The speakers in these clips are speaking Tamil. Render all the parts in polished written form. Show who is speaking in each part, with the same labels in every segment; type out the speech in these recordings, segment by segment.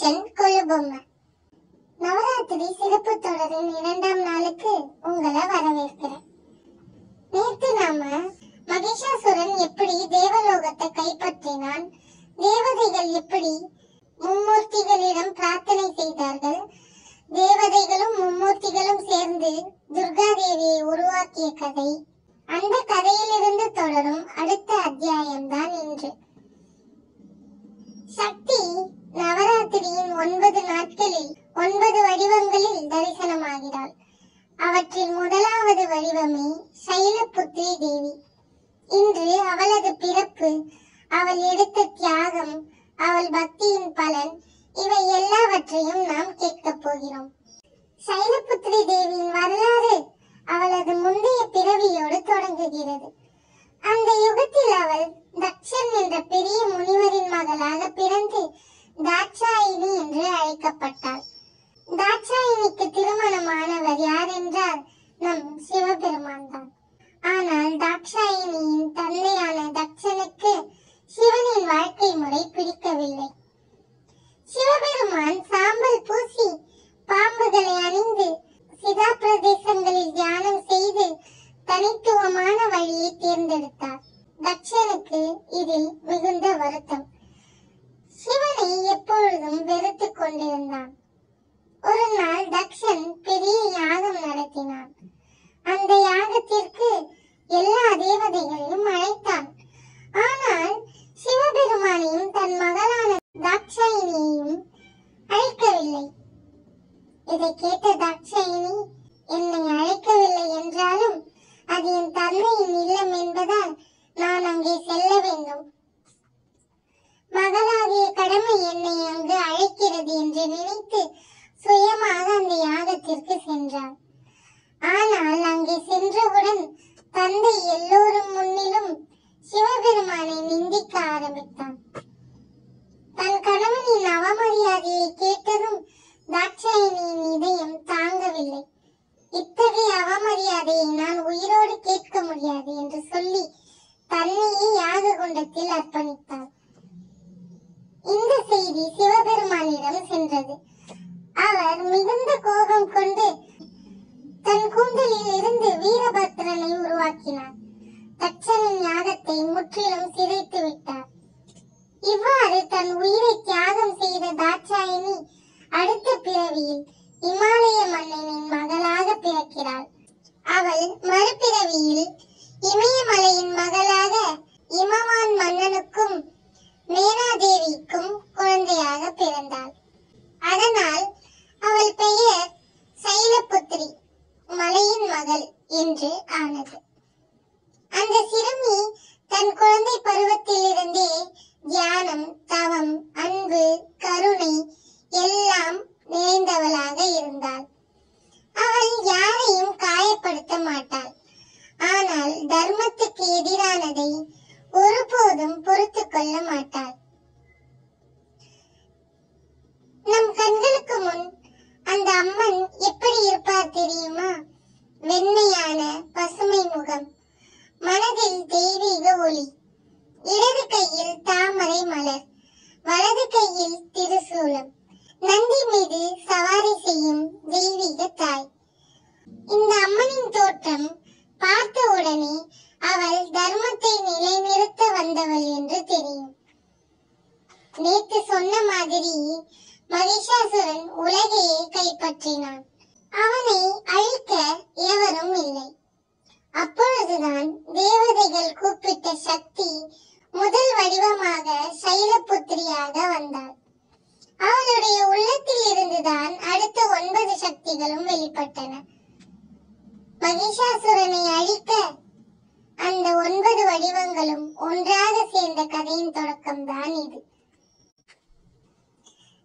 Speaker 1: கிச்சன் கொலுபொம்மை. நவராத்திரி சிறப்பு தொடரின் 2ஆம் நாளுக்கு உங்களை வரவேற்கிறேன். நேற்று நாம மகிஷாசுரன் எப்படி தேவலோகத்தை கைப்பற்றினான், தேவதைகள் எப்படி மும்மூர்த்திகளிடம் பிரார்த்தனை செய்தார்கள், தேவதைகளும் மும்மூர்த்திகளும் சேர்ந்து துர்கா தேவியை உருவாக்கிய கதை, அந்த கதையிலிருந்து தொடரும் அடுத்த அத்தியாயம்தான் இன்று. சக்தி நவராத்திரியின் 9 நாட்களில் 9 வடிவங்களில் தரிசனமாகிறாள். அவற்றில் முதலாவது வடிவமே சைலபுத்ரி தேவி. இன்று அவளது பிறப்பு, அவள் எடுத்த தியாகம், அவள் பக்தியின் பலன், இவை எல்லாவற்றையும் நாம் கேட்கப் போகிறோம். சைலபுத்ரி தேவியின் வரலாறு அவளது முந்தைய பிறவியோடு தொடங்குகிறது. அந்த யுகத்தில் அவள் தக்ஷன் என்ற பெரிய முனிவரின் மகளாக பிறந்து தாட்சாயினி என்று அழைக்கப்பட்டாள். தாட்சாயினிக்கு திருமணமானவர் யார் என்றால் நம் சிவபெருமான் தான். ஆனால் தாட்சாயினியின் தந்தையான தக்ஷனுக்கு சிவனின் வாழ்க்கை முறை பிடிக்கவில்லை. சிவபெருமான் சாம்பல் பூசி பாம்புகளை அணிந்து சிதா பிரதேசங்களில் தியானம் செய்து தனித்துவமான வழியை தேர்ந்தெடுத்தார். தக்ஷனுக்கு இதில் மிகுந்த வருத்தம். சிவனை எப்பொழுதும் வெறுத்துக் கொண்டிருந்தான். ஒரு நாள் தக்ஷன் பெரிய யாகம் நடத்தினான். அந்த யாகத்திற்கு எல்லா தேவதைகளையும் அழைத்தான். ஆனால் சிவபெருமானையும் தன் மகளான தாட்சாயினியையும் அழைக்கவில்லை. இதை கேட்ட தாட்சாயினி, என்னை அழைக்கவில்லை என்றாலும் அது என் தந்தையின் இல்லம் என்பதால் நான் அங்கே செல்ல வேண்டும். மகளாகிய கடமை என்னை அங்கு அழைக்கிறது என்று நினைத்து சுயமாக அந்த யாகத்திற்கு சென்றார். ஆனால் அங்கே சென்றவுடன் தந்தை எல்லோரும் முன்னிலும் சிவபெருமானை நிந்திக்க ஆரம்பித்தான். தன் கணவனின் அவமரியாதையை கேட்டதும் தாட்சாயினியின் இதயம் தாங்கவில்லை. இத்தகைய அவமரியாதையை நான் உயிரோடு கேட்க முடியாது என்று சொல்லி தன்னையே யாக குண்டத்தில் அர்ப்பணித்தார். இந்த செய்தி சிவபெருமானிடம் சென்றது. அவர் மிகுந்த கோபம் கொண்டு தன் கூந்தலில் இருந்து வீரபத்ரனை உருவாக்கினார். தட்சனின் யாகத்தை முற்றிலும் சிதைத்து விட்டார். இவ்வாறு தன் உயிரை தியாகம் செய்த தாட்சாயினி அடுத்த பிறவியில் இமாலய மன்னனின் மகளாக பிறக்கிறாள். அவள் மறுபிறவியில் இமயமலையின் மகளாக இமவான் மன்னனுக்கும் மேனாதேவிக்கும் குழந்தையாக பிறந்தாள். அதனால் அவள் பெயர் சைலபுத்ரி, மலையின் மகள் என்று ஆனது. அந்த சிறுமி தன் குழந்தை பருவத்திலிருந்தே தியானம், தவம், அன்பு, கருணை எல்லாம் நிறைந்தவளாக இருந்தாள். அவள் யாரையும் காயப்படுத்த மாட்டாள். ஆனால் தர்மத்துக்கு எதிரானதை ஒருபோதும் பொறுத்து கொள்ள மாட்டாள். நம் கண்களுக்கு முன் அந்த அம்மன் எப்படி இருப்பார் தெரியுமா? வெண்மையான பசுமை முகம், மனதில் தெய்வீக ஒளி, இடது கையில் தாமரை மலர், வலது கையில் திருசூலம், நந்தி மீது சவாரி செய்யும் தெய்வீக தாய். இந்த அம்மனின் தோற்றம் பார்த்தவுடனே அவள் தர்மத்தை நிலைநிறுத்த வந்தவள் என்று தெரியும். நேற்று சொன்ன மாதிரி மகிஷாசுரன் உலகையே கைப்பற்றினான். அவனை அழிக்க எவரும் இல்லை. அப்பொழுதுதான் தேவதைகள் கூப்பிட்ட சக்தி முதல் வடிவமாக சைலபுத்ரியாக வந்தாள். அவளுடைய உள்ளத்தில் இருந்துதான் அடுத்த 9 சக்திகளும் வெளிப்பட்டன. மகிஷாசுரனை அழிக்க அந்த 9 வடிவங்களும் ஒன்றாக சேர்ந்த கதையின் தொடக்கம்தான் இது.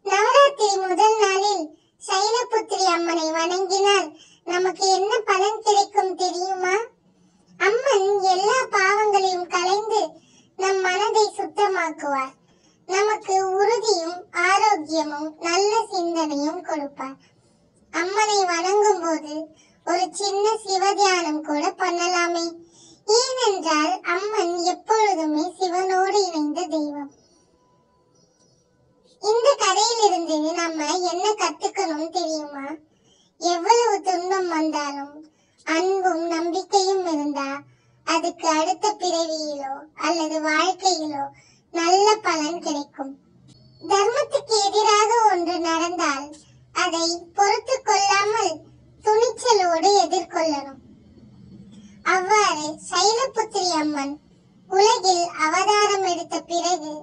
Speaker 1: நவராத்திரி முதல் நாளில் சைலபுத்ரி அம்மனை வணங்கினால் நமக்கு என்ன பலன் கிடைக்கும் தெரியுமா? அம்மன் எல்லா பாவங்களையும் களைந்து நம் மனதை சுத்தமாக்குவார். நமக்கு உறுதியும் ஆரோக்கியமும் நல்ல சிந்தனையும் கொடுப்பார். அம்மனை வணங்கும் போது ஒரு சின்ன சிவதியானம் கூட பண்ணலாமே. ஏனென்றால் அம்மன் எப்பொழுதுமே சிவனோடு இணைந்த தெய்வம். இந்த கதையிலிருந்து இருந்து நம்ம என்ன கத்துக்கணும் தெரியுமா? எவ்வளவு துன்பம் வந்தாலும் அன்பும் நம்பிக்கையும் இருந்தா அதுக்கு அடுத்த பிறவியிலோ அல்லது வாழ்க்கையிலோ நல்ல பலன் கிடைக்கும். தர்மத்துக்கு எதிராக ஒன்று நடந்தால் அதை பொறுத்து கொள்ளாமல் துணிச்சலோடு எதிர்கொள்ளணும். அவ்வாறு சைலபுத்திரி அம்மன் உலகில் அவதாரம் எடுத்த பிறகு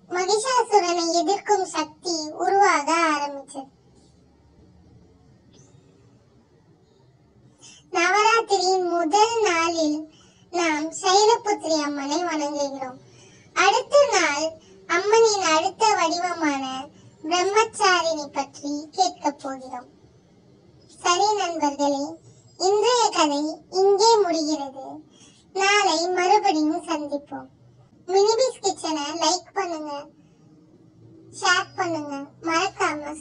Speaker 1: மகிஷாசுரனை எதிர்க்கும் சக்தி உருவாக ஆரம்பிச்சது. நவராத்திரியின் முதல் நாளில் நாம் சைலபுத்திரி அம்மனை வணங்குகிறோம். அடுத்த நாள் அம்மனின் அடுத்த வடிவமான பிரம்மச்சாரிணி பற்றி கேட்கப் போகிறோம். சரி நண்பர்களே, இன்றைய கதை இங்கே முடிகிறது. நாளை மறுபடியும் சந்திப்போம். மினிபிஸ் கிச்சனை லைக் பண்ணுங்க, ஷேர் பண்ணுங்க, மறக்காம